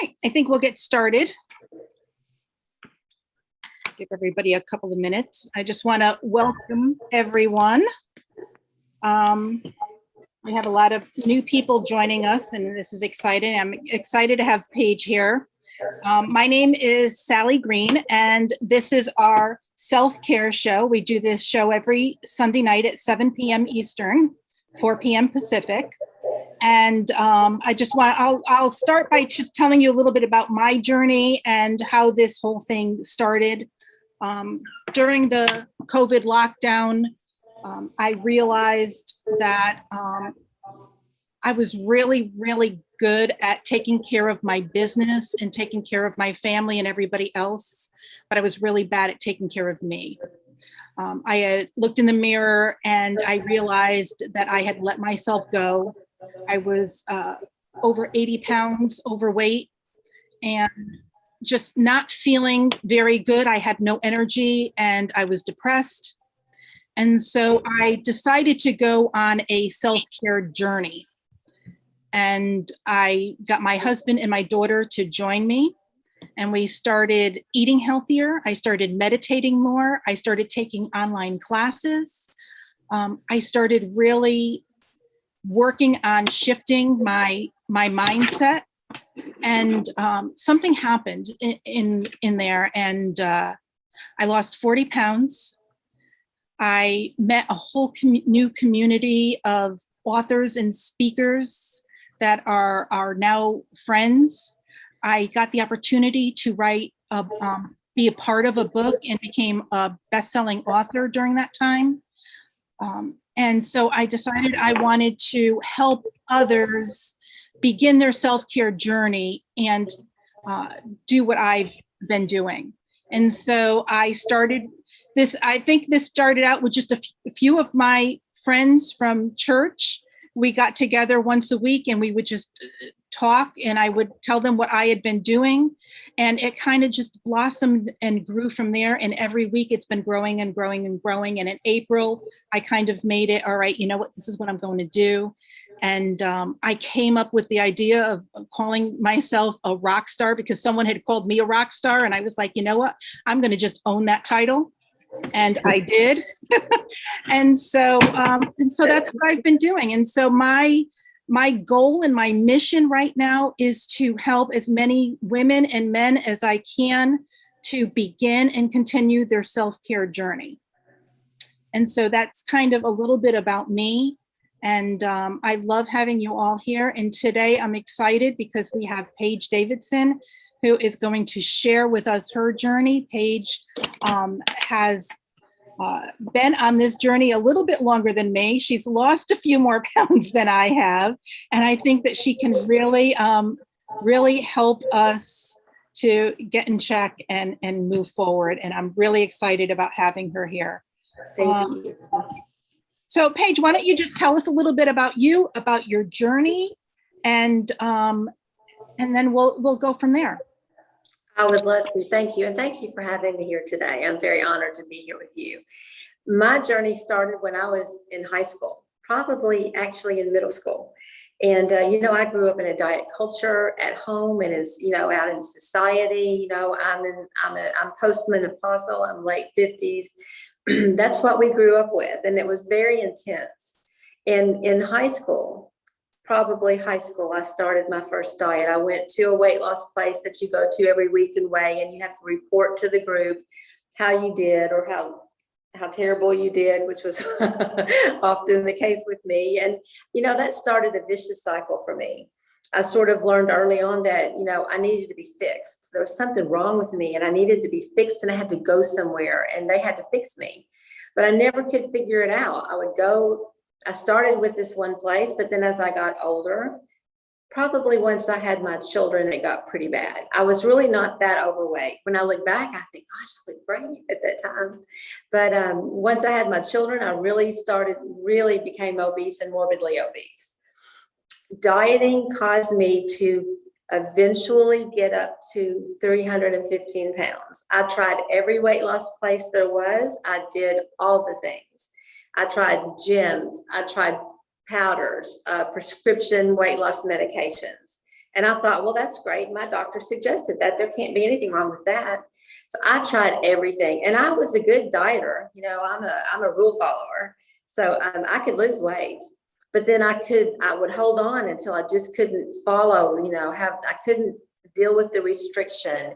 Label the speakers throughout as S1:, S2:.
S1: right, I think we'll get started. Give everybody a couple of minutes. I just want to welcome everyone. We have a lot of new people joining us, and this is exciting. I'm excited to have Paige here. My name is Sally Green, and this is our self-care show. We do this show every Sunday night at 7 p.m. Eastern, 4 p.m. Pacific. And I'll start by just telling you a little bit about my journey and how this whole thing started. During the COVID lockdown, I realized that I was really, really good at taking care of my business and taking care of my family and everybody else, but I was really bad at taking care of me. I had looked in the mirror and I realized that I had let myself go. I was over 80 pounds overweight and just not feeling very good. I had no energy and I was depressed. And so I decided to go on a self-care journey. And I got my husband and my daughter to join me. And we started eating healthier. I started meditating more. I started taking online classes. I started really working on shifting my mindset. And something happened in there. And I lost 40 pounds. I met a whole new community of authors and speakers that are now friends. I got the opportunity to be a part of a book and became a best-selling author during that time. And so I decided I wanted to help others begin their self-care journey and do what I've been doing. And so I started this. I think this started out with just a few of my friends from church. We got together once a week and we would just talk, and I would tell them what I had been doing. And it kind of just blossomed and grew from there. And every week it's been growing and growing and growing. And in April, I kind of made it, all right, you know what, this is what I'm going to do. And I came up with the idea of calling myself a rock star because someone had called me a rock star. And I was like, you know what, I'm going to just own that title. And I did. and so that's what I've been doing. And so my goal and my mission right now is to help as many women and men as I can to begin and continue their self-care journey. And so that's kind of a little bit about me. And I love having you all here. And today I'm excited because we have Paige Davidson, who is going to share with us her journey. Paige has been on this journey a little bit longer than me. She's lost a few more pounds than I have. And I think that she can really, really help us to get in check and move forward. And I'm really excited about having her here.
S2: Thank you.
S1: So Paige, why don't you just tell us a little bit about you, about your journey, and then we'll go from there.
S2: I would love to. Thank you. And thank you for having me here today. I'm very honored to be here with you. My journey started when I was in high school, probably actually in middle school. And, I grew up in a diet culture at home and out in society. I'm postmenopausal, I'm late 50s. That's what we grew up with. And it was very intense. And in high school, I started my first diet. I went to a weight loss place that you go to every week and weigh, and you have to report to the group how you did or how terrible you did, which was often the case with me. And, that started a vicious cycle for me. I sort of learned early on that, I needed to be fixed. There was something wrong with me and I needed to be fixed, and I had to go somewhere and they had to fix me. But I never could figure it out. I started with this one place, but then as I got older, probably once I had my children, it got pretty bad. I was really not that overweight. When I look back, I think, gosh, I looked great at that time. But once I had my children, I really became obese and morbidly obese. Dieting caused me to eventually get up to 315 pounds. I tried every weight loss place there was. I did all the things. I tried gyms, I tried powders, prescription weight loss medications. And I thought, well, that's great. My doctor suggested that. There can't be anything wrong with that. So I tried everything, and I was a good dieter. I'm a rule follower. So I could lose weight, but then I would hold on until I just couldn't follow, I couldn't deal with the restriction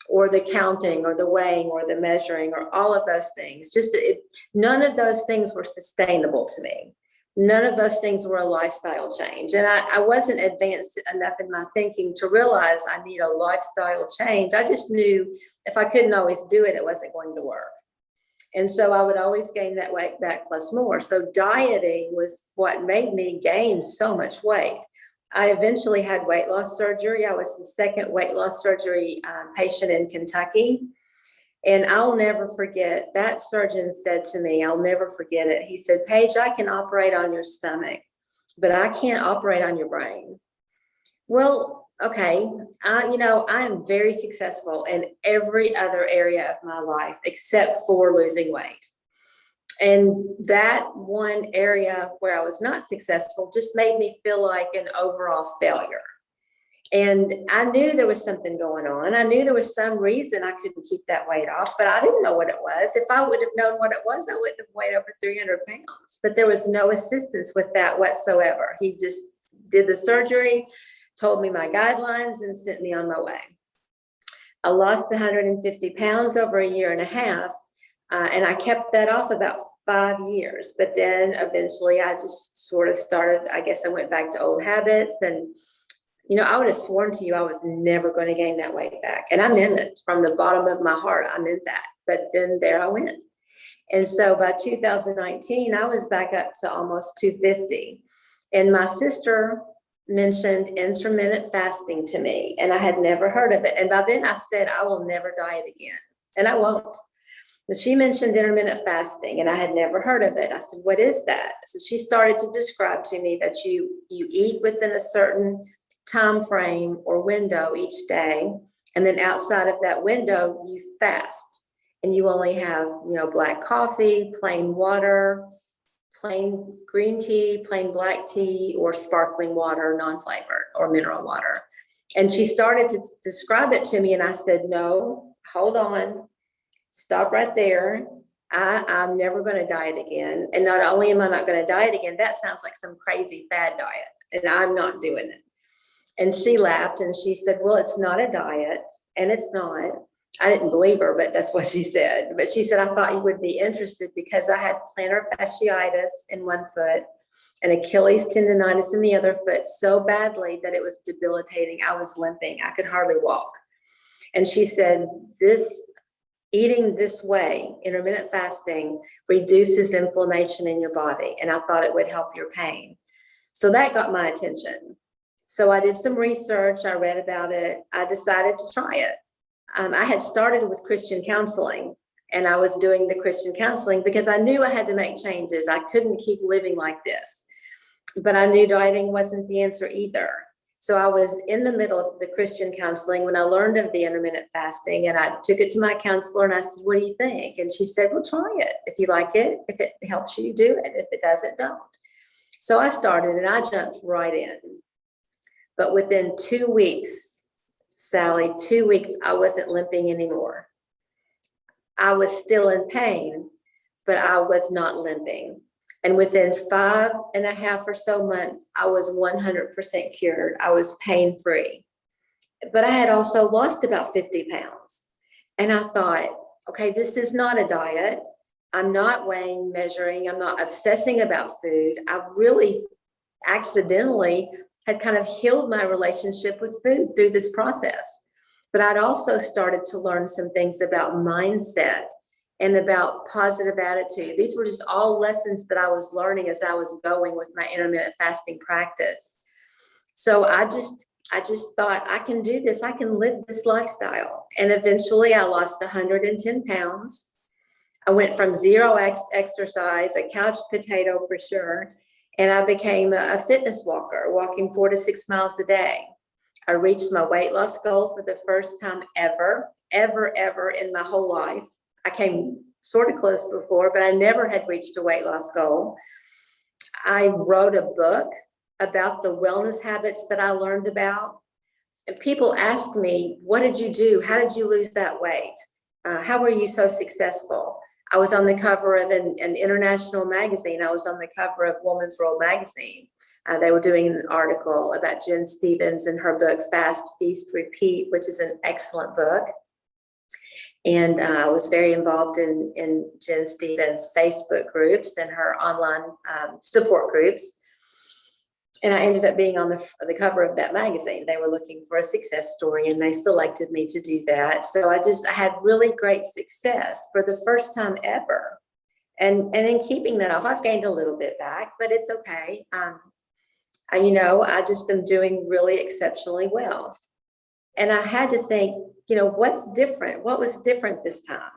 S2: or the counting or the weighing or the measuring or all of those things. None of those things were sustainable to me. None of those things were a lifestyle change. And I wasn't advanced enough in my thinking to realize I need a lifestyle change. I just knew if I couldn't always do it, it wasn't going to work. And so I would always gain that weight back plus more. So dieting was what made me gain so much weight. I eventually had weight loss surgery. I was the second weight loss surgery patient in Kentucky. And I'll never forget, that surgeon said to me, I'll never forget it. He said, Paige, I can operate on your stomach, but I can't operate on your brain. Well, okay. I'm very successful in every other area of my life except for losing weight. And that one area where I was not successful just made me feel like an overall failure. And I knew there was something going on. I knew there was some reason I couldn't keep that weight off, but I didn't know what it was. If I would have known what it was, I wouldn't have weighed over 300 pounds. But there was no assistance with that whatsoever. He just did the surgery, told me my guidelines, and sent me on my way. I lost 150 pounds over a year and a half, and I kept that off about 5 years. But then eventually I just sort of started, I guess I went back to old habits. And I would have sworn to you I was never going to gain that weight back. And I meant it from the bottom of my heart. I meant that. But then there I went. And so by 2019, I was back up to almost 250. And my sister mentioned intermittent fasting to me, and I had never heard of it. And by then I said, I will never diet again. And I won't. But she mentioned intermittent fasting, and I had never heard of it. I said, what is that? So she started to describe to me that you eat within a certain time frame or window each day, and then outside of that window you fast, and you only have black coffee, plain water, plain green tea, plain black tea, or sparkling water, non-flavored, or mineral water. And she started to describe it to me, and I said, no, hold on, stop right there. I'm never going to diet again. And not only am I not going to diet again, that sounds like some crazy fad diet, and I'm not doing it. And she laughed and she said, well, it's not a diet. And it's not. I didn't believe her, but that's what she said. But she said, I thought you would be interested because I had plantar fasciitis in one foot and Achilles tendonitis in the other foot so badly that it was debilitating. I was limping. I could hardly walk. And she said, eating this way, intermittent fasting, reduces inflammation in your body. And I thought it would help your pain. So that got my attention. So I did some research, I read about it, I decided to try it. I had started with Christian counseling, and I was doing the Christian counseling because I knew I had to make changes. I couldn't keep living like this, but I knew dieting wasn't the answer either. So I was in the middle of the Christian counseling when I learned of the intermittent fasting, and I took it to my counselor and I said, what do you think? And she said, well, try it. If you like it, if it helps you, do it. If it doesn't, don't. So I started and I jumped right in. But within 2 weeks, Sally, 2 weeks, I wasn't limping anymore. I was still in pain, but I was not limping. And within 5.5 or so months, I was 100% cured. I was pain-free. But I had also lost about 50 pounds. And I thought, okay, this is not a diet. I'm not weighing, measuring. I'm not obsessing about food. I really accidentally had kind of healed my relationship with food through this process. But I'd also started to learn some things about mindset and about positive attitude. These were just all lessons that I was learning as I was going with my intermittent fasting practice. So I just thought, I can do this. I can live this lifestyle. And eventually I lost 110 pounds. I went from zero exercise, a couch potato for sure, and I became a fitness walker, walking 4 to 6 miles a day. I reached my weight loss goal for the first time ever in my whole life. I came sort of close before, but I never had reached a weight loss goal. I wrote a book about the wellness habits that I learned about. And people ask me, what did you do? How did you lose that weight? How were you so successful? I was on the cover of an international magazine. I was on the cover of Woman's World magazine. They were doing an article about Jen Stevens and her book, Fast, Feast, Repeat, which is an excellent book. And I was very involved in Jen Stevens' Facebook groups and her online support groups. And I ended up being on the cover of that magazine. They were looking for a success story and they selected me to do that. So I had really great success for the first time ever. And in keeping that off, I've gained a little bit back, but it's okay. I just am doing really exceptionally well. And I had to think, what's different? What was different this time?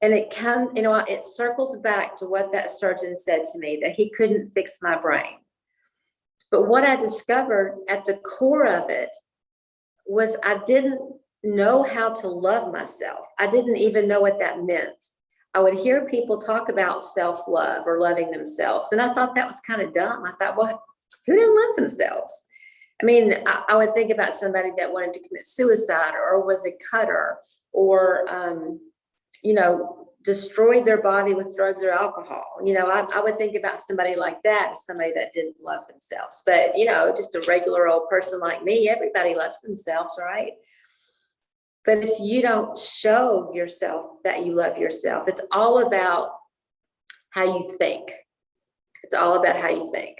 S2: And it circles back to what that surgeon said to me, that he couldn't fix my brain. But what I discovered at the core of it was I didn't know how to love myself. I didn't even know what that meant. I would hear people talk about self-love or loving themselves. And I thought that was kind of dumb. I thought, well, who didn't love themselves? I mean, I would think about somebody that wanted to commit suicide or was a cutter or, destroyed their body with drugs or alcohol. I would think about somebody like that as somebody that didn't love themselves. But, just a regular old person like me, everybody loves themselves, right? But if you don't show yourself that you love yourself, it's all about how you think. It's all about how you think.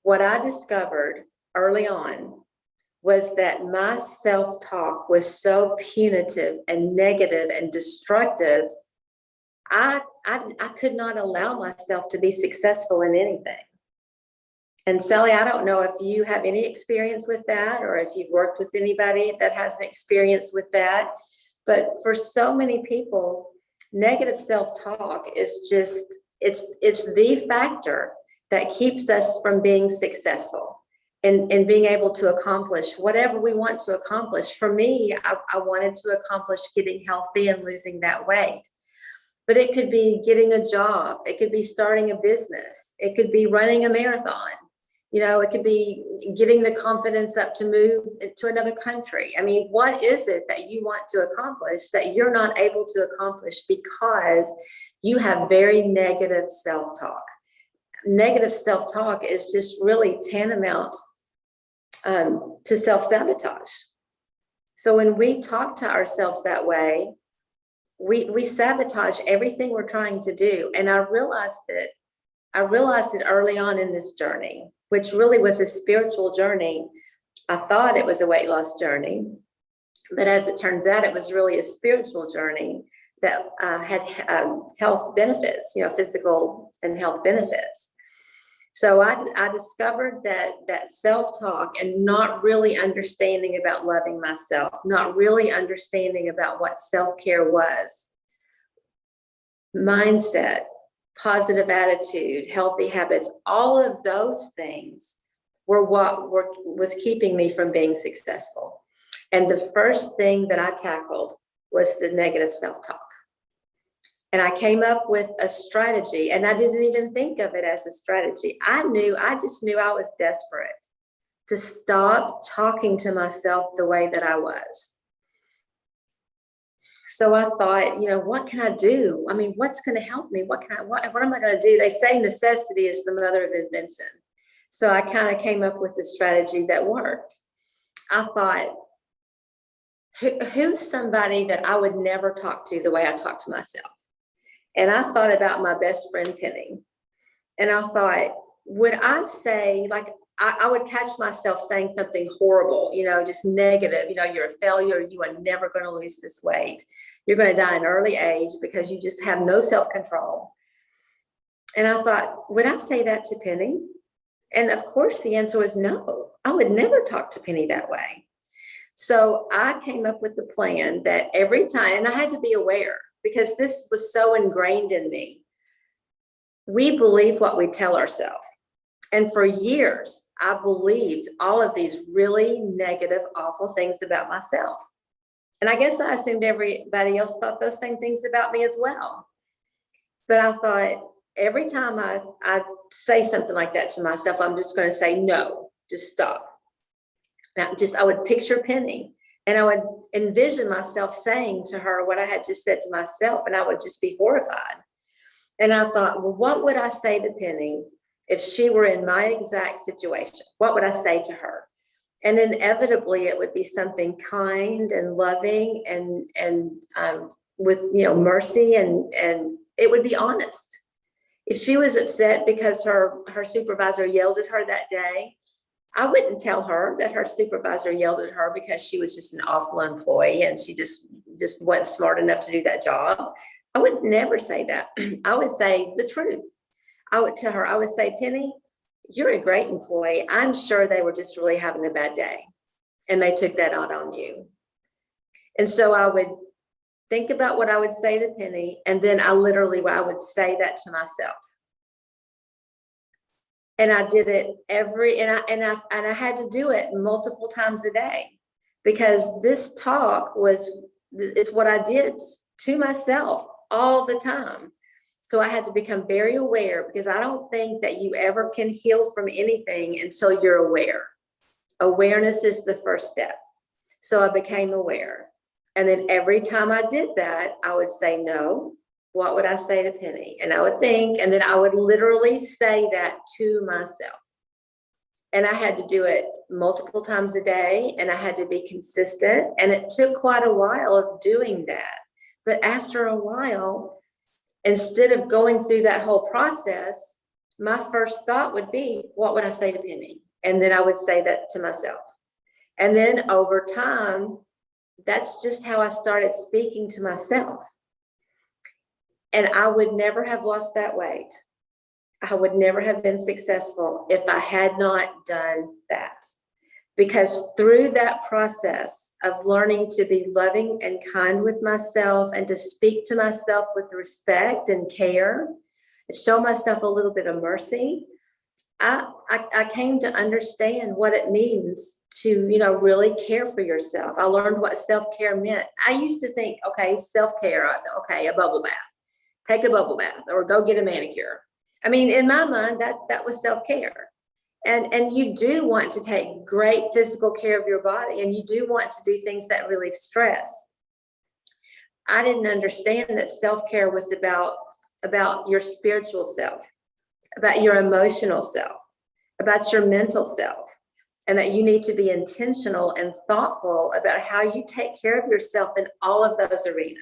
S2: What I discovered early on was that my self-talk was so punitive and negative and destructive. I could not allow myself to be successful in anything. And Sally, I don't know if you have any experience with that or if you've worked with anybody that has an experience with that. But for so many people, negative self-talk is just, it's the factor that keeps us from being successful and being able to accomplish whatever we want to accomplish. For me, I wanted to accomplish getting healthy and losing that weight. But it could be getting a job. It could be starting a business. It could be running a marathon. It could be getting the confidence up to move to another country. I mean, what is it that you want to accomplish that you're not able to accomplish because you have very negative self-talk? Negative self-talk is just really tantamount to self-sabotage. So when we talk to ourselves that way, we sabotage everything we're trying to do. And I realized it early on in this journey, which really was a spiritual journey. I thought it was a weight loss journey, but as it turns out, it was really a spiritual journey that had health benefits, physical and health benefits. So I discovered that self-talk and not really understanding about loving myself, not really understanding about what self-care was, mindset, positive attitude, healthy habits, all of those things were what was keeping me from being successful. And the first thing that I tackled was the negative self-talk. And I came up with a strategy, and I didn't even think of it as a strategy. I just knew I was desperate to stop talking to myself the way that I was. So I thought, what can I do? I mean, what's going to help me? What am I going to do? They say necessity is the mother of invention. So I kind of came up with a strategy that worked. I thought, who's somebody that I would never talk to the way I talk to myself? And I thought about my best friend, Penny. And I thought, would I say, I would catch myself saying something horrible, just negative, you're a failure, you are never going to lose this weight. You're going to die in early age because you just have no self-control. And I thought, would I say that to Penny? And of course the answer was no. I would never talk to Penny that way. So I came up with the plan that every time, and I had to be aware because this was so ingrained in me. We believe what we tell ourselves. And for years, I believed all of these really negative, awful things about myself. And I guess I assumed everybody else thought those same things about me as well. But I thought every time I say something like that to myself, I'm just going to say, no, just stop. I would picture Penny, and I would envision myself saying to her what I had just said to myself, and I would just be horrified. And I thought, well, what would I say to Penny if she were in my exact situation? What would I say to her? And inevitably, it would be something kind and loving and with mercy, and it would be honest. If she was upset because her supervisor yelled at her that day, I wouldn't tell her that her supervisor yelled at her because she was just an awful employee and she just wasn't smart enough to do that job. I would never say that. I would say the truth. I would tell her, I would say, Penny, you're a great employee. I'm sure they were just really having a bad day and they took that out on you. And so I would think about what I would say to Penny, and then I would say that to myself. And I did it I had to do it multiple times a day, because this talk it's what I did to myself all the time. So I had to become very aware, because I don't think that you ever can heal from anything until you're aware. Awareness is the first step. So I became aware. And then every time I did that, I would say, no, what would I say to Penny? And I would think, and then I would literally say that to myself. And I had to do it multiple times a day, and I had to be consistent. And it took quite a while of doing that. But after a while, instead of going through that whole process, my first thought would be, what would I say to Penny? And then I would say that to myself. And then over time, that's just how I started speaking to myself. And I would never have lost that weight. I would never have been successful if I had not done that. Because through that process of learning to be loving and kind with myself, and to speak to myself with respect and care, and show myself a little bit of mercy, I came to understand what it means to, really care for yourself. I learned what self-care meant. I used to think, okay, self-care, okay, a bubble bath, take a bubble bath, or go get a manicure. I mean, in my mind, that was self-care. And you do want to take great physical care of your body, and you do want to do things that relieve stress. I didn't understand that self-care was about your spiritual self, about your emotional self, about your mental self, and that you need to be intentional and thoughtful about how you take care of yourself in all of those arenas.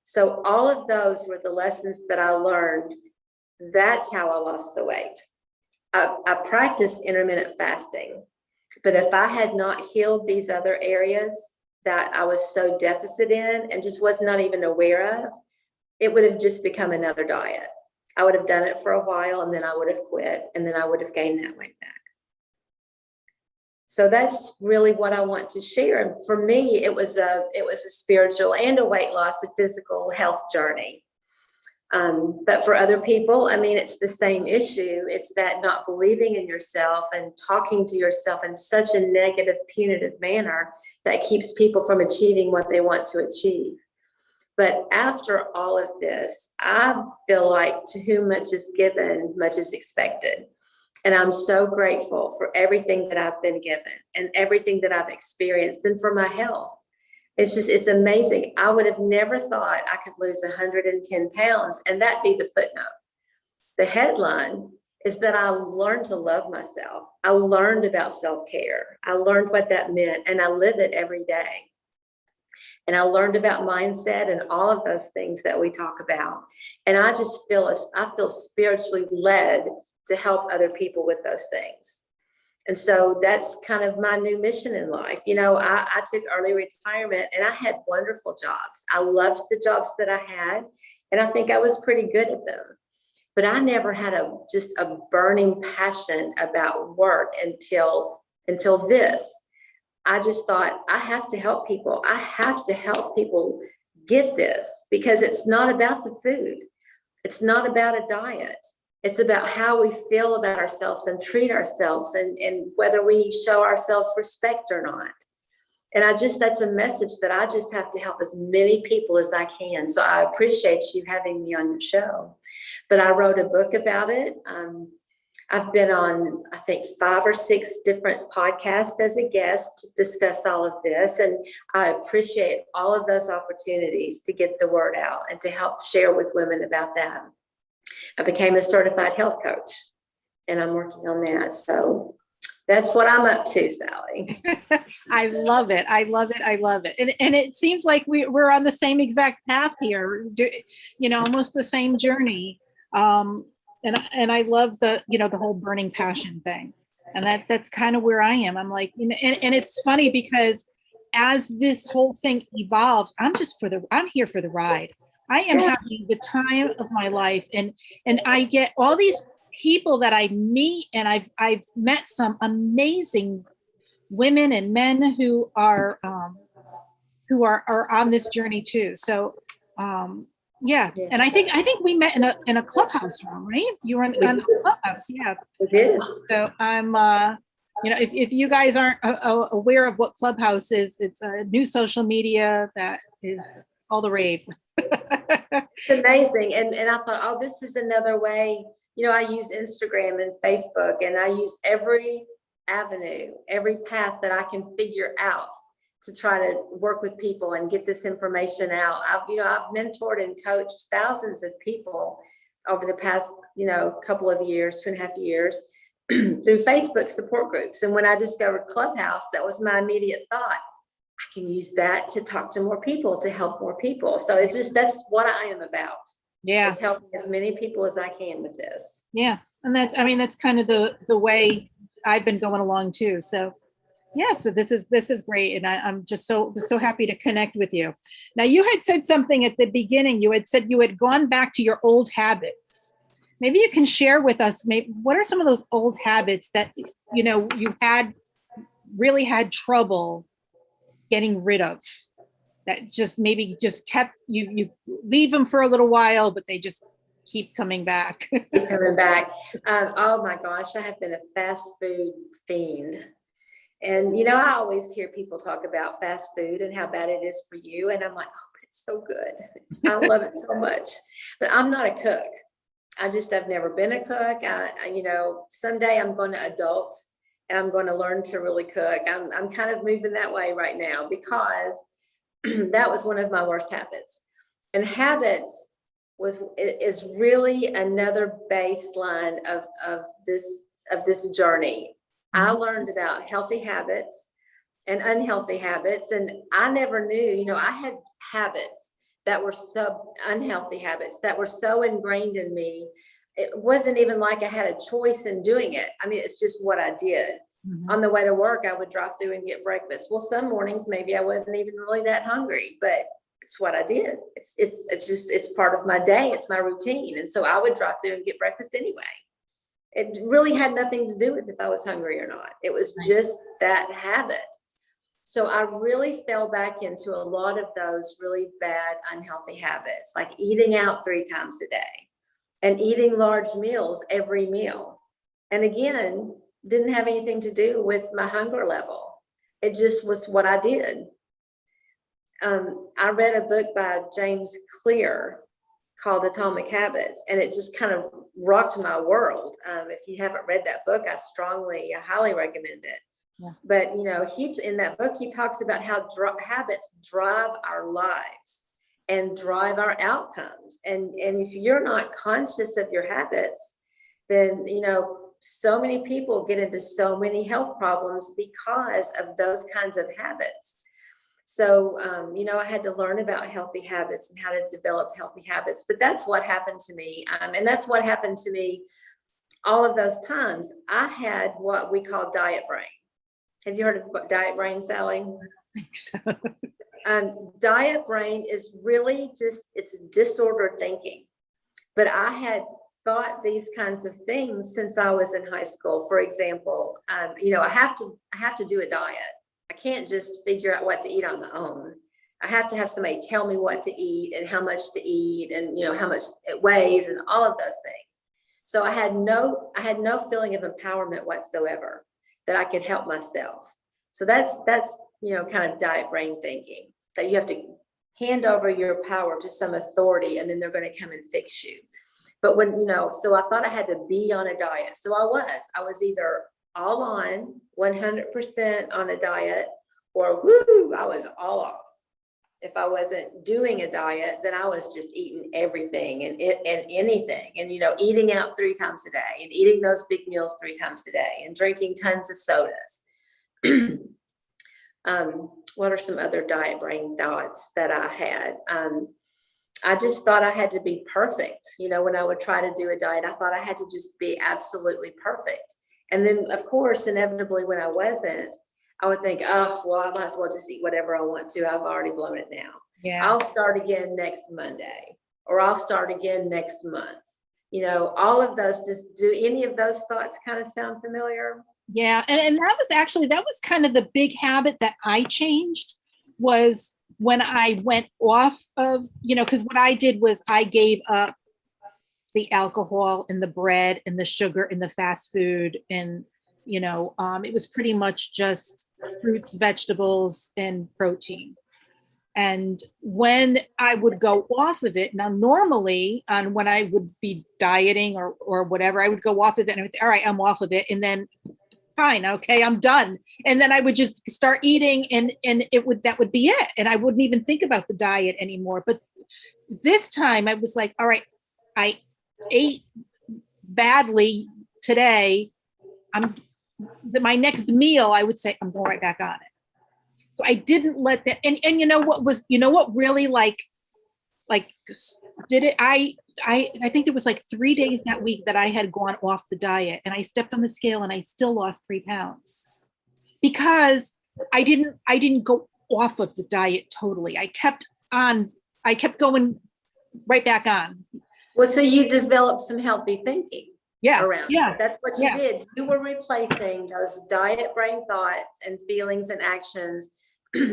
S2: So all of those were the lessons that I learned. That's how I lost the weight. I practiced intermittent fasting, but if I had not healed these other areas that I was so deficit in and just was not even aware of, it would have just become another diet. I would have done it for a while, and then I would have quit, and then I would have gained that weight back. So that's really what I want to share. And for me, it was a spiritual and a weight loss, a physical health journey. But for other people, I mean, it's the same issue. It's that not believing in yourself and talking to yourself in such a negative, punitive manner that keeps people from achieving what they want to achieve. But after all of this, I feel like to whom much is given, much is expected. And I'm so grateful for everything that I've been given and everything that I've experienced, and for my health. It's amazing. I would have never thought I could lose 110 pounds, and that'd be the footnote. The headline is that I learned to love myself. I learned about self-care. I learned what that meant, and I live it every day. And I learned about mindset and all of those things that we talk about. And I feel spiritually led to help other people with those things. And so that's kind of my new mission in life. I took early retirement, and I had wonderful jobs. I loved the jobs that I had, and I think I was pretty good at them. But I never had just a burning passion about work until this. I just thought, I have to help people. I have to help people get this, because it's not about the food. It's not about a diet. It's about how we feel about ourselves and treat ourselves, and whether we show ourselves respect or not. And that's a message that I just have to help as many people as I can. So I appreciate you having me on your show. But I wrote a book about it. I've been on, I think, 5 or 6 different podcasts as a guest to discuss all of this. And I appreciate all of those opportunities to get the word out and to help share with women about that. I became a certified health coach, and I'm working on that. So that's what I'm up to, Sally.
S1: I love it. I love it. I love it. And it seems like we're on the same exact path here, almost the same journey. And I love the whole burning passion thing. And that's kind of where I am. I'm like, and it's funny because as this whole thing evolves, I'm here for the ride. I am having the time of my life. And I get all these people that I meet, and I've met some amazing women and men who are on this journey too. So, yeah. And I think we met in a clubhouse room, right? You were on the clubhouse. Yeah.
S2: We did.
S1: So I'm, if you guys aren't aware of what Clubhouse is, it's a new social media that is all the rave.
S2: It's amazing. And I thought, oh, this is another way. I use Instagram and Facebook, and I use every avenue, every path that I can figure out to try to work with people and get this information out. I've mentored and coached thousands of people over the past, couple of years, 2.5 years through Facebook support groups. And when I discovered Clubhouse, that was my immediate thought. I can use that to talk to more people, to help more people. So that's what I am about.
S1: Yeah.
S2: Is helping as many people as I can with this.
S1: Yeah. And that's kind of the way I've been going along too. So yeah, so this is great. And I'm just so happy to connect with you. Now, you had said something at the beginning. You had said you had gone back to your old habits. Maybe you can share with us, what are some of those old habits that, you really had trouble getting rid of, that just kept, you leave them for a little while, but they just keep coming back.
S2: Oh my gosh, I have been a fast food fiend. And, I always hear people talk about fast food and how bad it is for you. And I'm like, oh, it's so good. I love it so much. But I'm not a cook. I've never been a cook. Someday I'm going to adult and I'm going to learn to really cook. I'm kind of moving that way right now because that was one of my worst habits. And habits is really another baseline of this journey. I learned about healthy habits and unhealthy habits. And I never knew, I had habits that were unhealthy habits that were so ingrained in me. It wasn't even like I had a choice in doing it. I mean, it's just what I did. Mm-hmm. On the way to work, I would drive through and get breakfast. Well, some mornings, maybe I wasn't even really that hungry, but it's what I did. It's part of my day. It's my routine. And so I would drive through and get breakfast anyway. It really had nothing to do with if I was hungry or not. It was just that habit. So I really fell back into a lot of those really bad, unhealthy habits, like eating out 3 times a day and eating large meals every meal. And again, didn't have anything to do with my hunger level. It just was what I did. I read a book by James Clear called Atomic Habits, and it just kind of rocked my world. If you haven't read that book, I highly recommend it. Yeah. But in that book, he talks about how habits drive our lives and drive our outcomes. And if you're not conscious of your habits, then so many people get into so many health problems because of those kinds of habits. So, I had to learn about healthy habits and how to develop healthy habits, but that's what happened to me. And that's what happened to me all of those times. I had what we call diet brain. Have you heard of diet brain, Sally?
S1: I think so.
S2: Diet brain is really it's disordered thinking. But I had thought these kinds of things since I was in high school. For example, I have to do a diet. I can't just figure out what to eat on my own. I have to have somebody tell me what to eat and how much to eat and how much it weighs and all of those things. So I had no feeling of empowerment whatsoever that I could help myself. So that's kind of diet brain thinking, that you have to hand over your power to some authority and then they're going to come and fix you. But when, so I thought I had to be on a diet. So I was either all on 100% on a diet, or woo, I was all off. If I wasn't doing a diet, then I was just eating everything and anything, and eating out 3 times a day, and eating those big meals 3 times a day, and drinking tons of sodas. What are some other diet brain thoughts that I had? I just thought I had to be perfect. When I would try to do a diet, I thought I had to just be absolutely perfect. And then, of course, inevitably, when I wasn't, I would think, oh, well, I might as well just eat whatever I want to. I've already blown it now.
S1: Yeah.
S2: I'll start again next Monday, or I'll start again next month. All of those, do any of those thoughts kind of sound familiar?
S1: Yeah. And that was kind of the big habit that I changed, was when I went off of, because what I did was I gave up the alcohol and the bread and the sugar and the fast food. And, it was pretty much just fruits, vegetables, and protein. And when I would go off of it, now normally when I would be dieting or whatever, I would go off of it and I would say, all right, I'm off of it. And then fine, okay, I'm done. And then I would just start eating, and that would be it. And I wouldn't even think about the diet anymore. But this time I was like, all right, I ate badly today. My next meal, I would say, I'm going right back on it. So I didn't let that, and what really like did it, I think there was like 3 days that week that I had gone off the diet, and I stepped on the scale and I still lost 3 pounds, because I didn't go off of the diet totally. I kept going right back on.
S2: Well, so you developed some healthy thinking.
S1: Yeah.
S2: Around.
S1: Yeah.
S2: That's what you did. You were replacing those diet brain thoughts and feelings and actions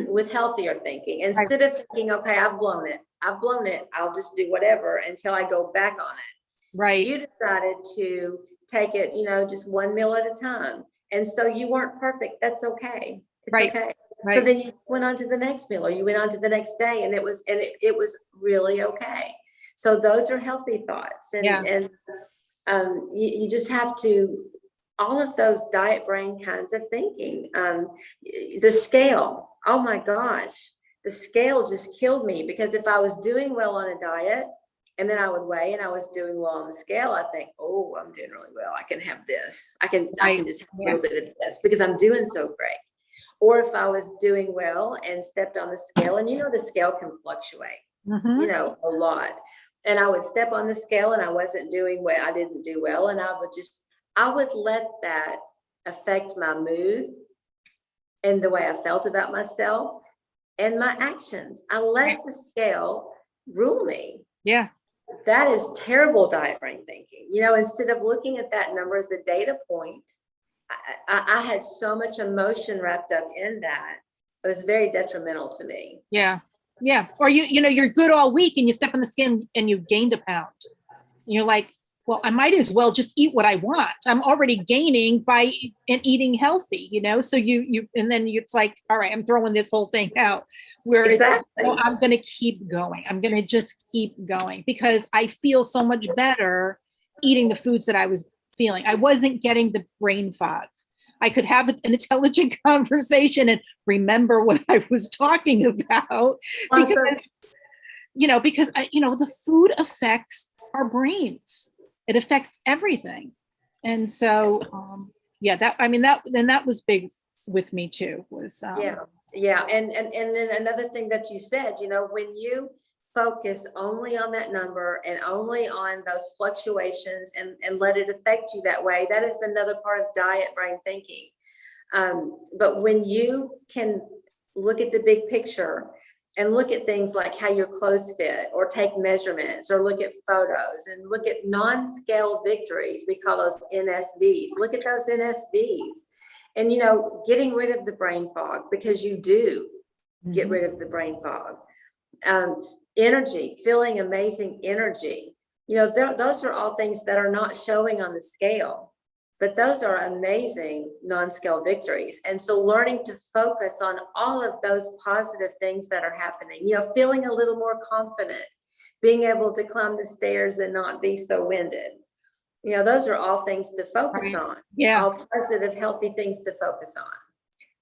S2: with healthier thinking. Instead of thinking, okay, I've blown it. I'll just do whatever until I go back on it.
S1: Right.
S2: You decided to take it, just one meal at a time. And so you weren't perfect. That's okay. It's
S1: right.
S2: Okay.
S1: Right.
S2: So then you went on to the next meal, or you went on to the next day, and it was really okay. So those are healthy thoughts. And you just have to, all of those diet brain kinds of thinking. The scale, oh my gosh, the scale just killed me, because if I was doing well on a diet and then I would weigh and I was doing well on the scale, I think, oh, I'm doing really well. I can have this. I can just have a little bit of this because I'm doing so great. Or if I was doing well and stepped on the scale, and the scale can fluctuate, a lot. And I would step on the scale and I wasn't doing well. I didn't do well. And I would let that affect my mood and the way I felt about myself and my actions. I let the scale rule me.
S1: Yeah.
S2: That is terrible diet brain thinking. Instead of looking at that number as a data point, I had so much emotion wrapped up in that. It was very detrimental to me.
S1: Yeah. Yeah. Or you're good all week and you step on the scale and you gained a pound. And you're like, well, I might as well just eat what I want. I'm already gaining and eating healthy, so and then it's like, all right, I'm throwing this whole thing out. Whereas I'm going to keep going. I'm going to just keep going, because I feel so much better eating the foods that I was feeling. I wasn't getting the brain fog. I could have an intelligent conversation and remember what I was talking about, because the food affects our brains. It affects everything. And so, that was big with me too, was,
S2: yeah. And then another thing that you said, when you focus only on that number and only on those fluctuations and let it affect you that way, that is another part of diet brain thinking. But when you can look at the big picture and look at things like how your clothes fit, or take measurements, or look at photos and look at non-scale victories, we call those NSVs. Look at those NSVs, and getting rid of the brain fog, because you do get rid of the brain fog. Energy, feeling amazing energy. Those are all things that are not showing on the scale, but those are amazing non-scale victories. And so learning to focus on all of those positive things that are happening, feeling a little more confident, being able to climb the stairs and not be so winded. Those are all things to focus on.
S1: Yeah.
S2: All positive, healthy things to focus on.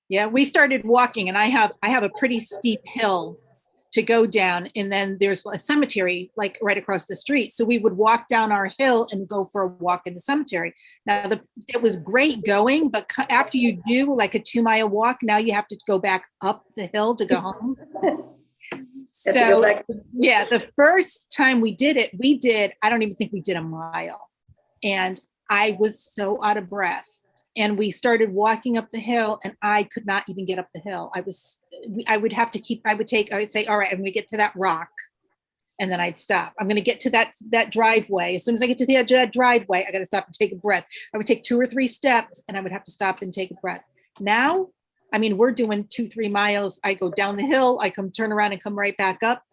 S1: Yeah. We started walking, and I have a pretty steep hill to go down, and then there's a cemetery like right across the street. So we would walk down our hill and go for a walk in the cemetery. Now it was great going, but after you do like a 2-mile walk, now you have to go back up the hill to go home. So yeah, the first time we did it, I don't even think we did a mile. And I was so out of breath. And we started walking up the hill, and I could not even get up the hill. I would say, all right, I'm going to get to that rock, and then I'd stop. I'm going to get to that driveway. As soon as I get to the edge of that driveway, I got to stop and take a breath. I would take 2 or 3 steps, and I would have to stop and take a breath. Now, I mean, we're doing 2-3 miles. I go down the hill, I turn around and come right back up.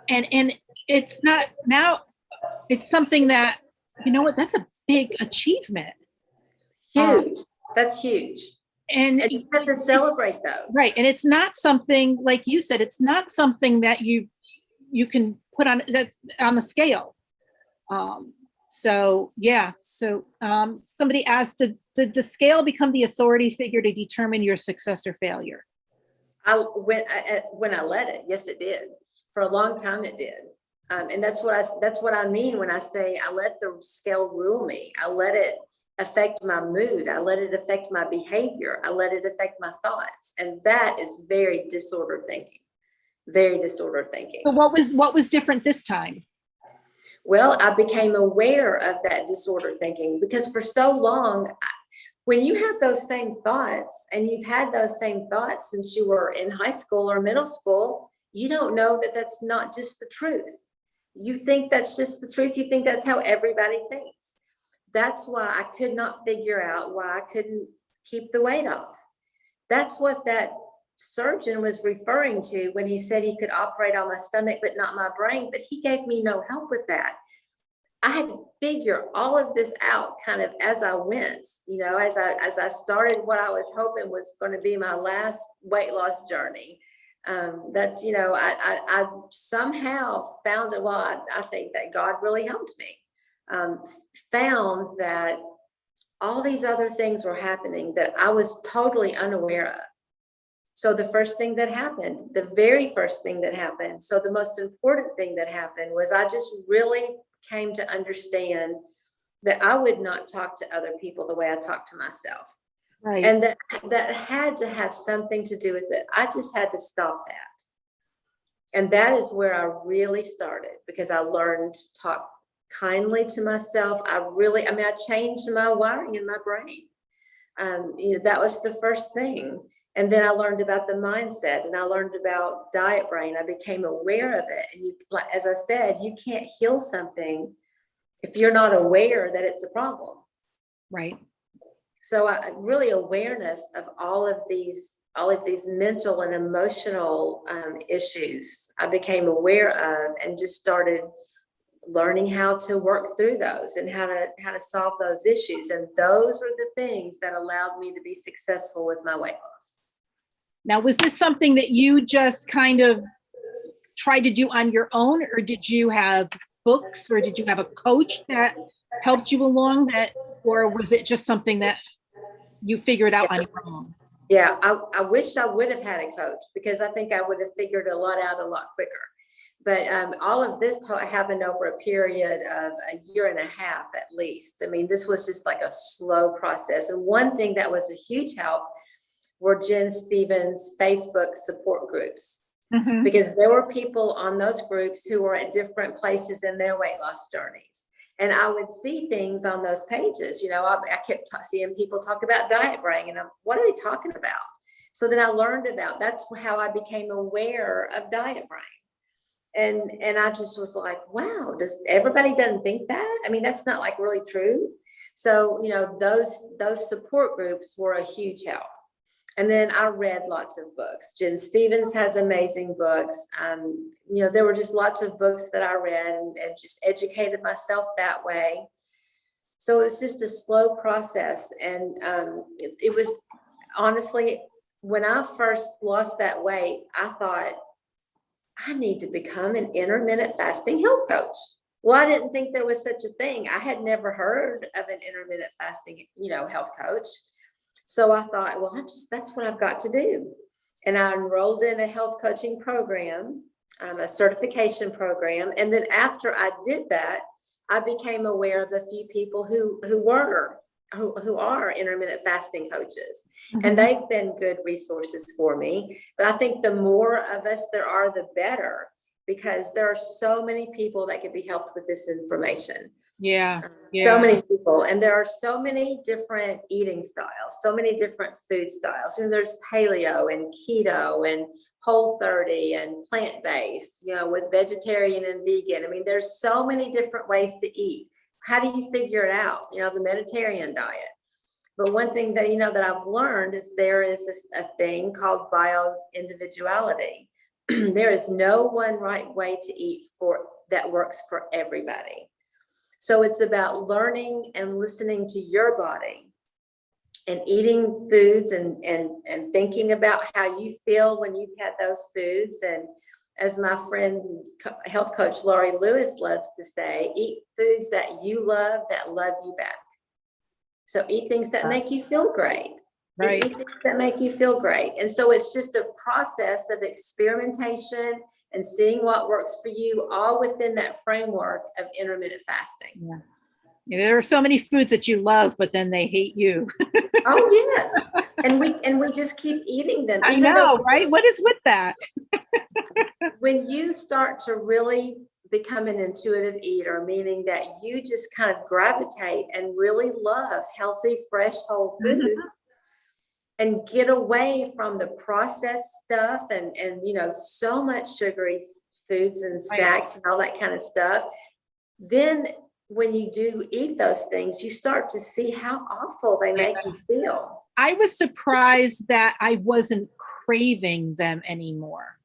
S1: And it's not, now it's something that, you know what, that's a big achievement.
S2: Huge. That's huge.
S1: And
S2: you have to celebrate those.
S1: Right. And it's not something, like you said, it's not something that you can put on the scale. So somebody asked, did the scale become the authority figure to determine your success or failure?
S2: When I let it, yes, it did. For a long time, it did. And that's what I mean when I say I let the scale rule me. I let it affect my mood. I let it affect my behavior. I let it affect my thoughts. And that is very disordered thinking. Very disordered thinking.
S1: So what was different this time?
S2: Well, I became aware of that disordered thinking because for so long, when you have those same thoughts and you've had those same thoughts since you were in high school or middle school, you don't know that that's not just the truth. You think that's just the truth. You think that's how everybody thinks. That's why I could not figure out why I couldn't keep the weight off. That's what that surgeon was referring to when he said he could operate on my stomach, but not my brain. But he gave me no help with that. I had to figure all of this out kind of as I went, as I started what I was hoping was going to be my last weight loss journey. I somehow found it. Well, I think that God really helped me. Found that all these other things were happening that I was totally unaware of. So the very first thing that happened, so the most important thing that happened was I just really came to understand that I would not talk to other people the way I talk to myself.
S1: Right.
S2: And that had to have something to do with it. I just had to stop that. And that is where I really started because I learned to talk kindly to myself. I changed my wiring in my brain. That was the first thing. And then I learned about the mindset and I learned about diet brain. I became aware of it. And as I said, you can't heal something if you're not aware that it's a problem.
S1: Right.
S2: So really awareness of all of these mental and emotional issues I became aware of and just started learning how to work through those and how to solve those issues. And those were the things that allowed me to be successful with my weight loss.
S1: Now, was this something that you just kind of tried to do on your own, or did you have books, or did you have a coach that helped you along that, or was it just something that you figured out on your own?
S2: Yeah, I wish I would have had a coach because I think I would have figured a lot out a lot quicker. But all of this happened over a period of a year and a half at least. I mean, this was just like a slow process. And one thing that was a huge help were Jen Stevens' Facebook support groups. Mm-hmm. Because there were people on those groups who were at different places in their weight loss journeys. And I would see things on those pages. I kept seeing people talk about diet brain and what are they talking about? So then I learned that's how I became aware of diet brain. And I just was like, wow, everybody doesn't think that? I mean, that's not like really true. So, those support groups were a huge help. And then I read lots of books. Jen Stevens has amazing books. There were just lots of books that I read and just educated myself that way. So it was just a slow process. And it was honestly, when I first lost that weight, I thought, I need to become an intermittent fasting health coach. Well, I didn't think there was such a thing. I had never heard of an intermittent fasting, health coach. So I thought, well, that's what I've got to do. And I enrolled in a health coaching program, a certification program. And then after I did that, I became aware of a few people who are intermittent fasting coaches.
S1: Mhm.
S2: And they've been good resources for me. But I think the more of us there are, the better, because there are so many people that could be helped with this information.
S1: Yeah.
S2: So many people, and there are so many different eating styles, so many different food styles. There's paleo and keto and Whole30 and plant-based, with vegetarian and vegan. I mean, there's so many different ways to eat. How do you figure it out? The Mediterranean diet. But one thing that, that I've learned is there is a thing called bio-individuality. There is no one right way to eat that works for everybody. So it's about learning and listening to your body and eating foods and thinking about how you feel when you've had those foods. And as my friend, health coach Laurie Lewis loves to say, eat foods that you love, that love you back. So eat things that make you feel great.
S1: Right.
S2: Eat things that make you feel great. And so it's just a process of experimentation and seeing what works for you, all within that framework of intermittent fasting.
S1: Yeah. There are so many foods that you love, but then they hate you.
S2: Oh, yes. And we just keep eating them.
S1: I know, right? What is with that?
S2: When you start to really become an intuitive eater, meaning that you just kind of gravitate and really love healthy, fresh, whole foods, and get away from the processed stuff and so much sugary foods and snacks and all that kind of stuff, then when you do eat those things, you start to see how awful they make you feel.
S1: I was surprised that I wasn't craving them anymore.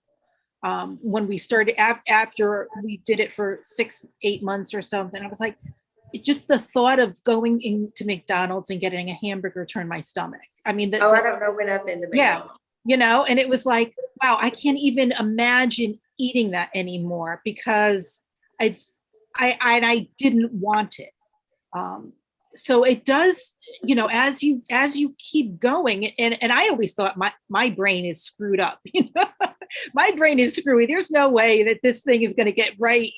S1: When we started, after we did it for 6-8 months or something, I was like, just the thought of going into McDonald's and getting a hamburger turned my stomach. I mean, I
S2: don't know when I've been to McDonald's.
S1: Yeah, and it was like, wow, I can't even imagine eating that anymore because I didn't want it. So it does, as you keep going, and I always thought my brain is screwed up. My brain is screwy. There's no way that this thing is going to get right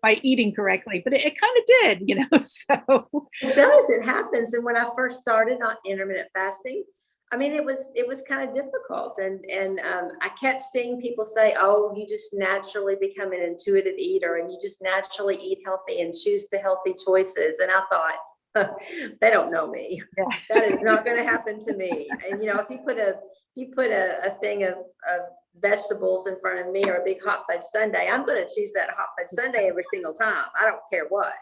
S1: by eating correctly, but it kind of did, so.
S2: It does, it happens. And when I first started on intermittent fasting, I mean, it was kind of difficult. And I kept seeing people say, oh, you just naturally become an intuitive eater and you just naturally eat healthy and choose the healthy choices. And I thought, they don't know me. Yeah. That is not going to happen to me. And, if you put a thing of vegetables in front of me or a big hot fudge sundae, I'm going to choose that hot fudge sundae every single time. I don't care what.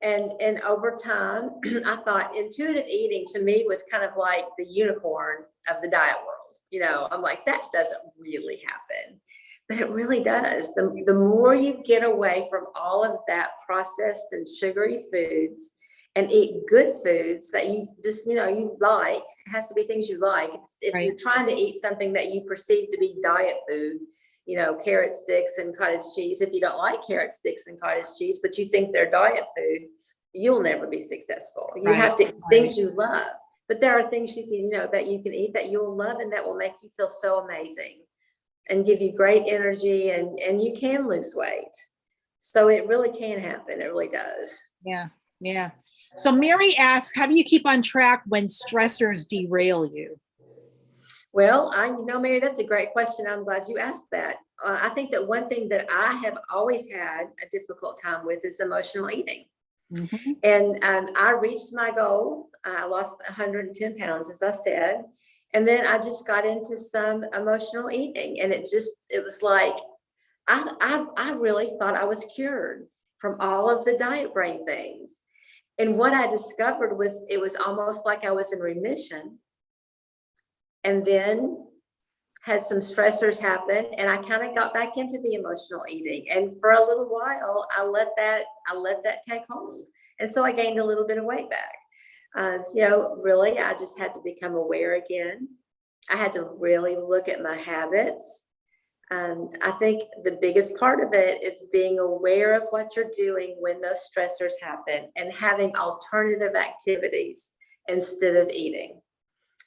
S2: And over time, I thought intuitive eating to me was kind of like the unicorn of the diet world. I'm like, that doesn't really happen, but it really does. The more you get away from all of that processed and sugary foods and eat good foods that you just, you like, it has to be things you like. If you're trying to eat something that you perceive to be diet food, carrot sticks and cottage cheese. If you don't like carrot sticks and cottage cheese, but you think they're diet food, you'll never be successful. You have to eat things you love. But there are things you can, that you can eat that you'll love and that will make you feel so amazing and give you great energy, and you can lose weight. So it really can happen. It really does.
S1: Yeah. So Mary asks, how do you keep on track when stressors derail you?
S2: Well, Mary, that's a great question. I'm glad you asked that. I think that one thing that I have always had a difficult time with is emotional eating. Mm-hmm. And I reached my goal. I lost 110 pounds, as I said. And then I just got into some emotional eating. And it was like, I really thought I was cured from all of the diet brain things. And what I discovered was it was almost like I was in remission. And then had some stressors happen, and I kind of got back into the emotional eating. And for a little while, I let that take hold. And so I gained a little bit of weight back. Really, I just had to become aware again. I had to really look at my habits. I think the biggest part of it is being aware of what you're doing when those stressors happen and having alternative activities instead of eating.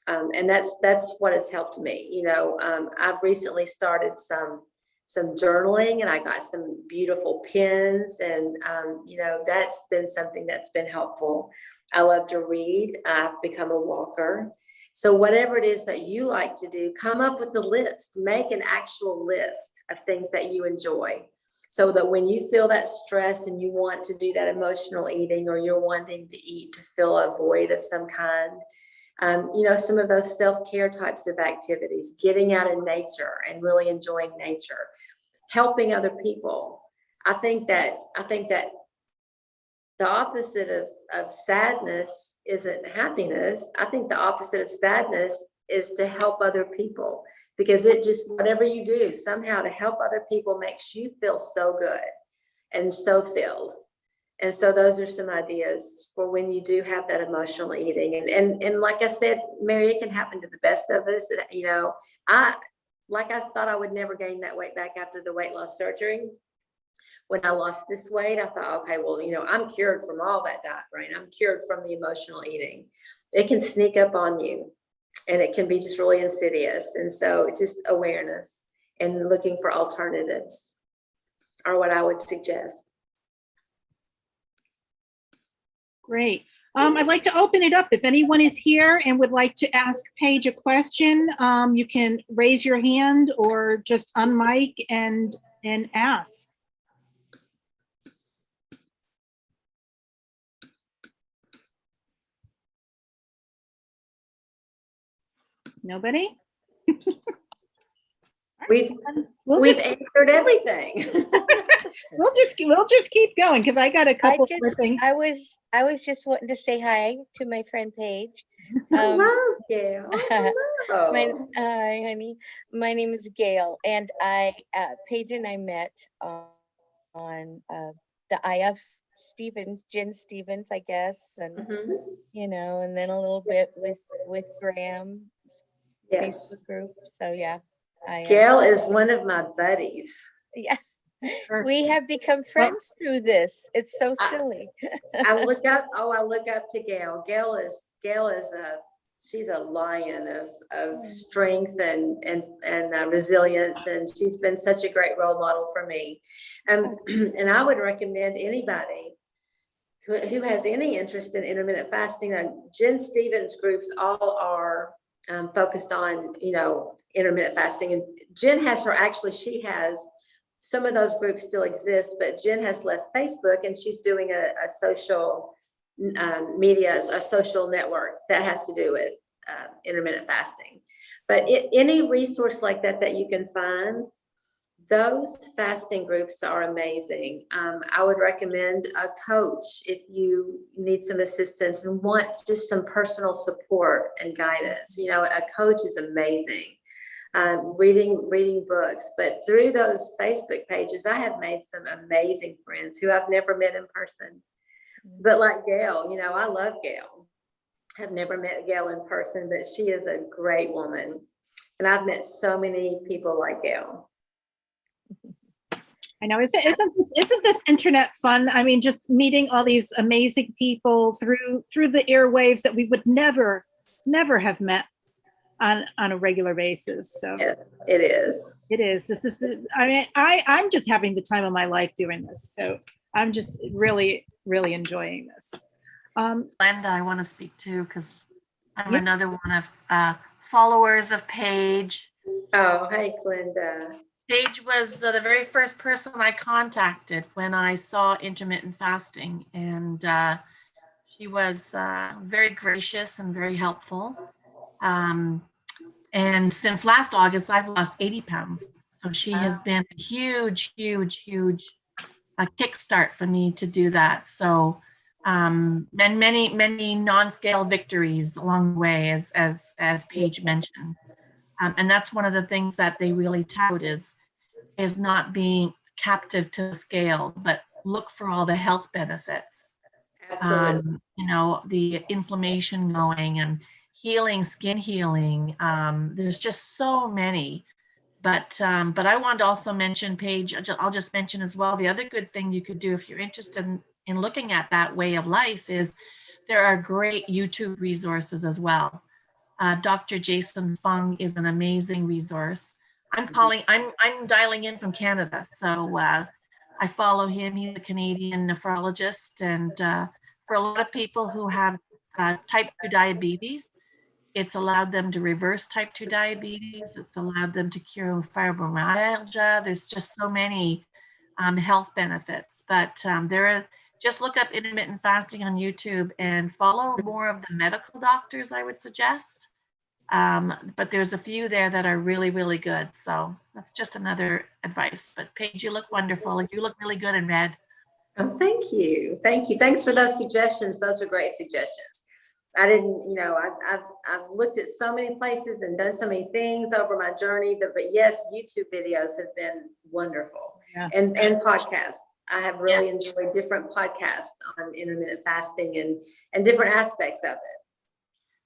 S2: And that's what has helped me. You know, I've recently started some journaling, and I got some beautiful pens, and you know, that's been something that's been helpful. I love to read. I've become a walker. So whatever it is that you like to do, come up with a list, make an actual list of things that you enjoy, so that when you feel that stress and you want to do that emotional eating, or you're wanting to eat to fill a void of some kind, you know, some of those self-care types of activities, getting out in nature and really enjoying nature, helping other people. I think that the opposite of sadness isn't happiness. I think the opposite of sadness is to help other people, because it just, whatever you do somehow to help other people makes you feel so good and so filled. And so those are some ideas for when you do have that emotional eating. And like I said, Mary, it can happen to the best of us. You know, I thought I would never gain that weight back after the weight loss surgery. When I lost this weight, I thought, okay, well, you know, I'm cured from all that diet brain. I'm cured from the emotional eating. It can sneak up on you, and it can be just really insidious. And so it's just awareness and looking for alternatives are what I would suggest.
S1: Great. I'd like to open it up. If anyone is here and would like to ask Paige a question, you can raise your hand or just unmic and ask. Nobody?
S2: We've answered everything.
S1: we'll just keep going, because I got a couple more things.
S3: I was just wanting to say hi to my friend Paige.
S2: Hello, Gail.
S3: Hi, honey. My name is Gail, and Paige and I met on the IF Jen Stevens, I guess, and you know, and then a little bit with Graham's Facebook group. So yeah,
S2: Gail is one of my buddies.
S3: Yeah. We have become friends through this. It's so silly.
S2: I look up to Gail. Gail is she's a lion of strength and resilience, and she's been such a great role model for me. And I would recommend anybody who has any interest in intermittent fasting. Jen Stevens groups all are focused on, you know, intermittent fasting, and Jen has she has. Some of those groups still exist, but Jen has left Facebook, and she's doing a social media, a social network that has to do with intermittent fasting. But any resource like that you can find, those fasting groups are amazing. I would recommend a coach if you need some assistance and want just some personal support and guidance. You know, a coach is amazing. Reading books, but through those Facebook pages, I have made some amazing friends who I've never met in person. But like Gail, you know, I love Gail. I've never met Gail in person, but she is a great woman. And I've met so many people like Gail.
S1: I know. Isn't this internet fun? I mean, just meeting all these amazing people through the airwaves that we would never have met on a regular basis. So
S2: yeah, it is.
S1: This is, I mean, I'm just having the time of my life doing this. So I'm just really, really enjoying this.
S4: Glenda, I want to speak to, because I'm another one of followers of Paige.
S2: Oh, hey, Glenda.
S4: Paige was the very first person I contacted when I saw intermittent fasting, and she was very gracious and very helpful. And since last August, I've lost 80 pounds. So she has been a huge kickstart for me to do that. So, and many non-scale victories along the way, as Paige mentioned. And that's one of the things that they really tout is not being captive to the scale, but look for all the health benefits.
S2: Absolutely.
S4: You know, the inflammation going and healing, skin healing. There's just so many But I want to also mention, Paige, I'll just mention as well, the other good thing you could do if you're interested in looking at that way of life is there are great YouTube resources as well. Dr. Jason Fung is an amazing resource. I'm dialing in from Canada. So I follow him. He's a Canadian nephrologist. And for a lot of people who have type 2 diabetes, it's allowed them to reverse type 2 diabetes. It's allowed them to cure fibromyalgia. There's just so many health benefits. But just look up intermittent fasting on YouTube and follow more of the medical doctors, I would suggest. But there's a few there that are really, really good. So that's just another advice. But Paige, you look wonderful. You look really good in red.
S2: Oh, thank you. Thank you. Thanks for those suggestions. Those are great suggestions. I didn't, I've looked at so many places and done so many things over my journey, but yes, YouTube videos have been wonderful.
S1: Yeah.
S2: And podcasts. I have really enjoyed different podcasts on intermittent fasting and different aspects of it.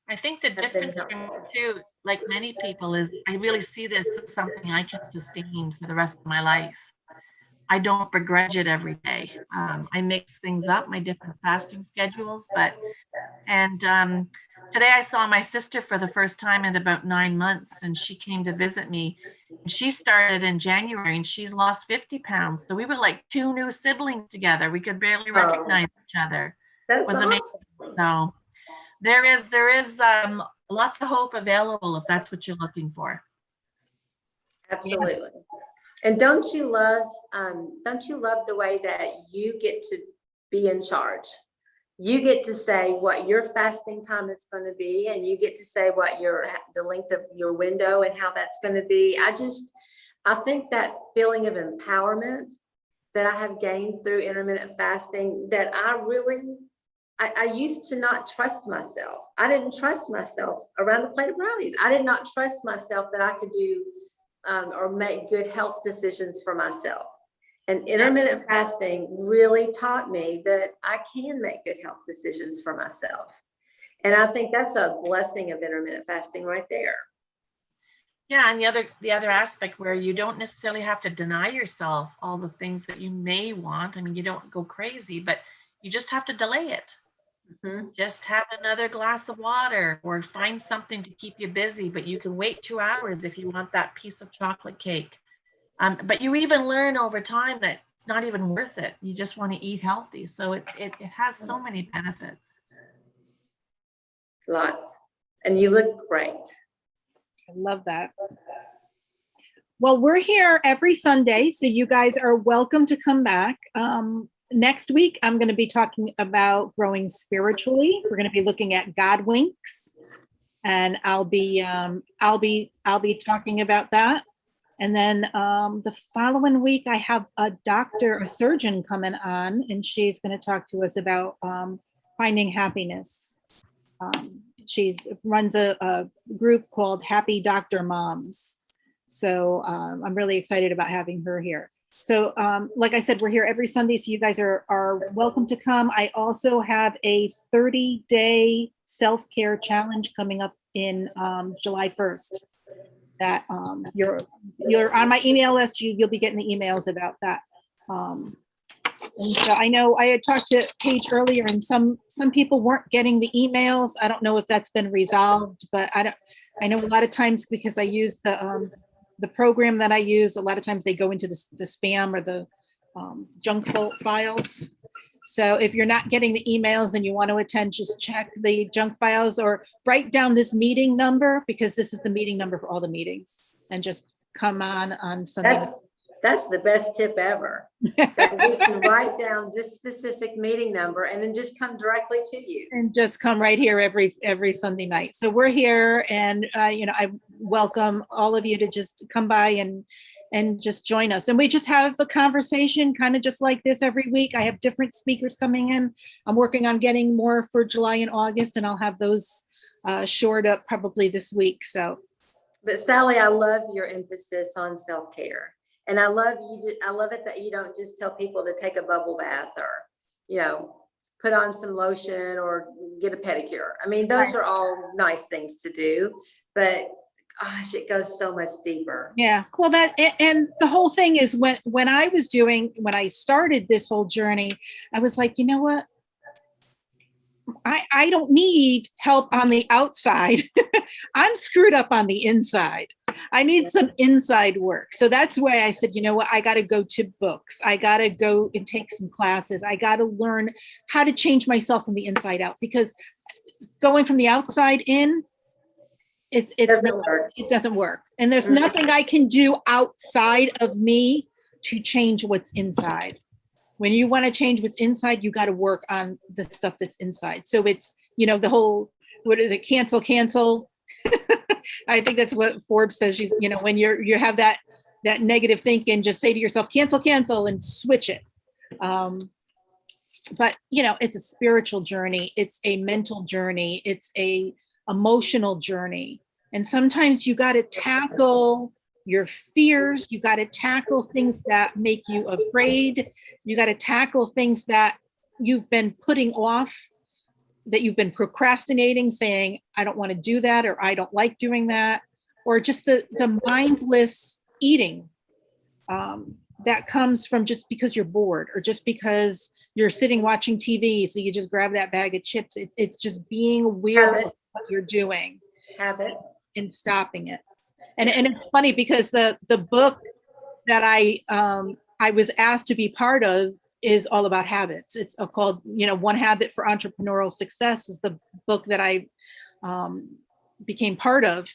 S4: I think the difference for me too, like many people, is I really see this as something I can sustain for the rest of my life. I don't begrudge it every day. I mix things up, my different fasting schedules, and today I saw my sister for the first time in about 9 months, and she came to visit me. And she started in January and she's lost 50 pounds. So we were like two new siblings together. We could barely recognize each other.
S2: That's
S4: It was amazing. So there is lots of hope available if that's what you're looking for.
S2: Absolutely. And don't you love the way that you get to be in charge? You get to say what your fasting time is going to be, and you get to say what the length of your window and how that's going to be. I think that feeling of empowerment that I have gained through intermittent fasting, that I used to not trust myself. I didn't trust myself around a plate of brownies. I did not trust myself that I could do or make good health decisions for myself. And intermittent fasting really taught me that I can make good health decisions for myself. And I think that's a blessing of intermittent fasting right there.
S4: Yeah, and the other aspect where you don't necessarily have to deny yourself all the things that you may want. I mean, you don't go crazy, but you just have to delay it. Mm-hmm. Just have another glass of water or find something to keep you busy, but you can wait 2 hours if you want that piece of chocolate cake. But you even learn over time that it's not even worth it. You just want to eat healthy. So it has so many benefits.
S2: Lots. And you look great.
S1: I love that. Well, we're here every Sunday, so you guys are welcome to come back. Next week, I'm going to be talking about growing spiritually. We're going to be looking at God winks, and I'll be talking about that. And then the following week, I have a surgeon coming on, and she's going to talk to us about finding happiness. She runs a group called Happy Doctor Moms. So I'm really excited about having her here. So like I said, we're here every Sunday, so you guys are welcome to come. I also have a 30-day self-care challenge coming up in July 1st. That you're on my email list. You'll be getting the emails about that. And so I know I had talked to Paige earlier, and some people weren't getting the emails. I don't know if that's been resolved, but I know a lot of times, because I use the program that I use, a lot of times they go into the spam or the junk files. So if you're not getting the emails and you want to attend, just check the junk files or write down this meeting number, because this is the meeting number for all the meetings, and just come on Sunday.
S2: That's the best tip ever. That we can write down this specific meeting number and then just come directly to you. And
S1: just come right here every Sunday night. So we're here, and I welcome all of you to just come by and just join us. And we just have a conversation kind of just like this every week. I have different speakers coming in. I'm working on getting more for July and August, and I'll have those shored up probably this week.
S2: But Sally, I love your emphasis on self-care. And I love it that you don't just tell people to take a bubble bath or, put on some lotion or get a pedicure. I mean, those are all nice things to do, but gosh, it goes so much deeper.
S1: Yeah. Well, and the whole thing is when I started this whole journey, I was like, you know what? I don't need help on the outside. I'm screwed up on the inside. I need some inside work. So that's why I said, you know what? I got to go to books. I got to go and take some classes. I got to learn how to change myself from the inside out, because going from the outside in, it doesn't work. And there's nothing I can do outside of me to change what's inside. When you want to change what's inside, you got to work on the stuff that's inside. So it's, the whole, what is it? Cancel. I think that's what Forbes says. When you have that negative thinking, just say to yourself, cancel, and switch it. But it's a spiritual journey. It's a mental journey. It's a emotional journey. And sometimes you got to tackle your fears. You got to tackle things that make you afraid. You got to tackle things that you've been putting off, that you've been procrastinating, saying, I don't want to do that, or I don't like doing that, or just the mindless eating that comes from just because you're bored, or just because you're sitting watching TV. So you just grab that bag of chips. It's just being aware of what you're doing.
S2: Habit.
S1: And stopping it. And it's funny because the book that I was asked to be part of is all about habits. It's called, One Habit for Entrepreneurial Success is the book that I became part of.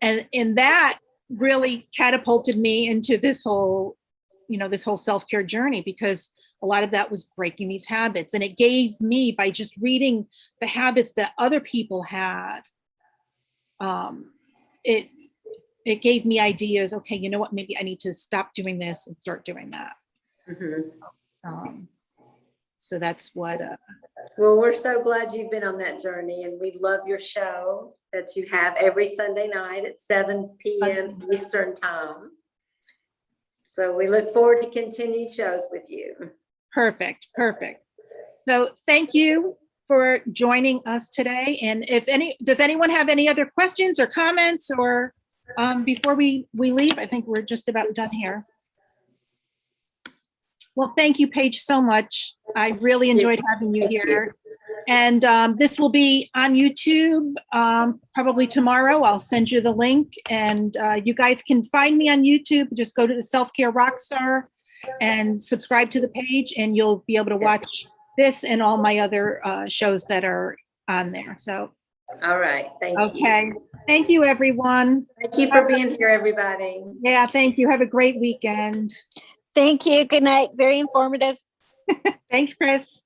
S1: And that really catapulted me into this whole self-care journey, because a lot of that was breaking these habits. And it gave me, by just reading the habits that other people had, it gave me ideas. Okay, you know what? Maybe I need to stop doing this and start doing that. So that's what.
S2: Well, we're so glad you've been on that journey, and we love your show that you have every Sunday night at 7 p.m. Eastern Time. So we look forward to continued shows with you. Perfect.
S1: So thank you for joining us today. And does anyone have any other questions or comments, or before we leave? I think we're just about done here. Well, thank you, Paige, so much. I really enjoyed having you here. And this will be on YouTube probably tomorrow. I'll send you the link, and you guys can find me on YouTube. Just go to the Self-Care Rockstar and subscribe to the page, and you'll be able to watch this and all my other shows that are on there. So,
S2: all right. Thank you.
S1: Okay. Thank you, everyone.
S2: Thank you for being here, everybody.
S1: Yeah, thank you. Have a great weekend.
S5: Thank you. Good night. Very informative.
S1: Thanks, Chris.